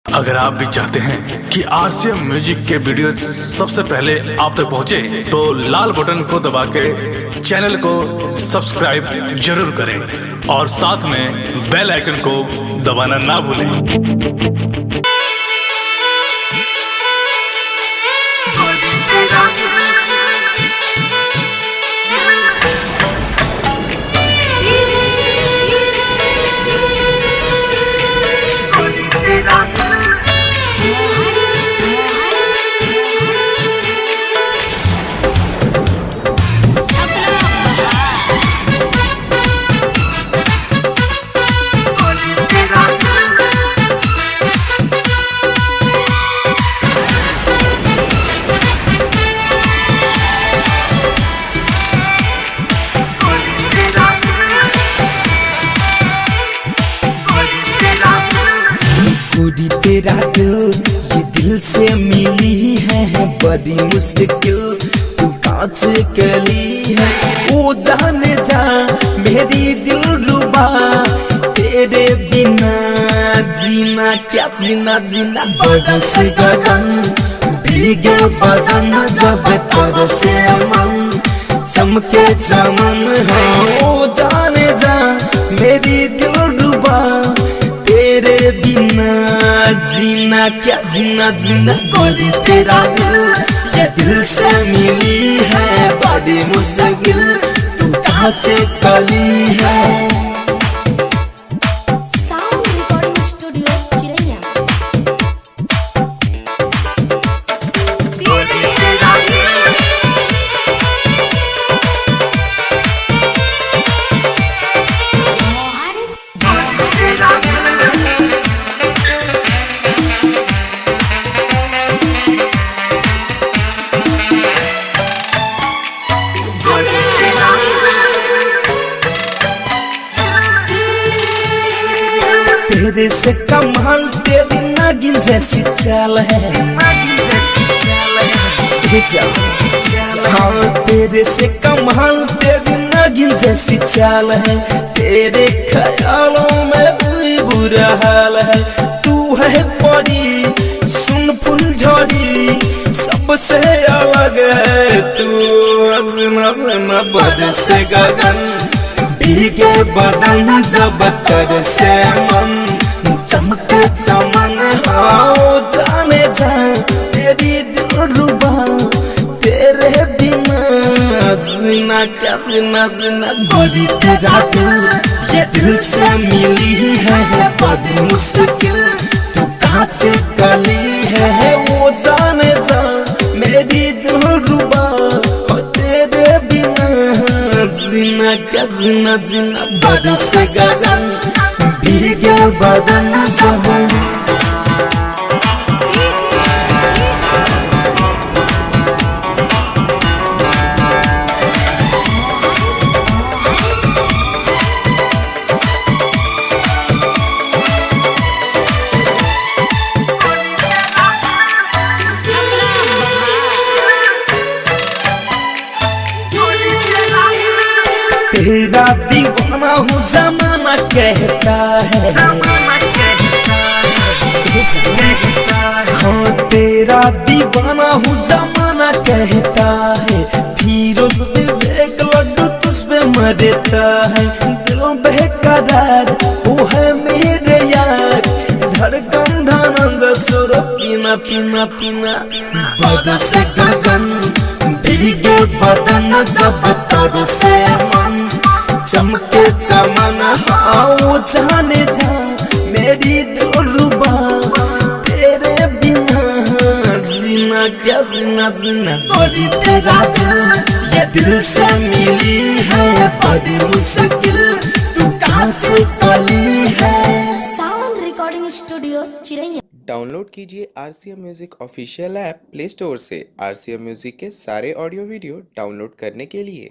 अगर आप भी चाहते हैं कि आरसीएम म्यूजिक के वीडियो सबसे पहले आप तक पहुंचे, तो लाल बटन को दबा के चैनल को सब्सक्राइब जरूर करें और साथ में बेल आइकन को दबाना ना भूलें। गोरी तेरा दिल ये दिल से मिली है बड़ी मुश्किल, तू कहाँ से कली है वो जाने जा मेरी दिल रुबा, तेरे बिना जीना क्या जीना जीना। बरस गगन भीगे बदन जब तरसे मन, चमके चमन है वो जाने जा मेरी दिल रुबा, तेरे बिना जीना क्या जीना जीना। गोरी तेरा दिल ये दिल से मिली है बड़ी मुश्किल, तू कहाँ से कली है। साउंड रिकॉर्डिंग स्टूडियो चिरैया। तेरे से कमाल तेरी नागिन जैसी चाल है, हाँ तेरे से कमाल तेरी नागिन जैसी चाल है, तेरे ख्यालों में कोई बुरा हाल है। तू है बड़ी सुन फुलझड़ी सबसे अलग है, तू हंसना हंसना बरस गगन भीगे बदन जब तरसे मन, चमके चमन आओ जाने जा तेरी दिल रुबा, तेरे बिना जीना क्या जीना जीना। गोरी तेरा दिल ये दिल से मिली है बड़ी मुश्किल, तू कहाँ से कली है वो जाने जा मेरी दिल रुबा, तेरे बिना जीना क्या जीना जीना। बरस गगन भीगे बदन जब तेरा दीवाना हूँ जमाना कहता है, हाँ तेरा दीवाना हूँ जमाना कहता है, फिर विवेक लड्डू तुझ पे मरता है। दिलों बेकरार वो है मेरे यार, धड़कन धनंद सुर पीना पीना पीना। बरस गगन भीगे बदन जब तरसे मन, चमके चमन आओ जाने जा मेरी दिल रुबा, तेरे बिना जीना क्या जीना जीना। गोरी तेरा दिल ये दिल से मिली है बड़ी मुश्किल, तू कहाँ से कली है। साउंड रिकॉर्डिंग स्टूडियो चिरैया। डाउनलोड कीजिए RCM music official app play store से। आरसीएम म्यूजिक के सारे ऑडियो वीडियो डाउनलोड करने के लिए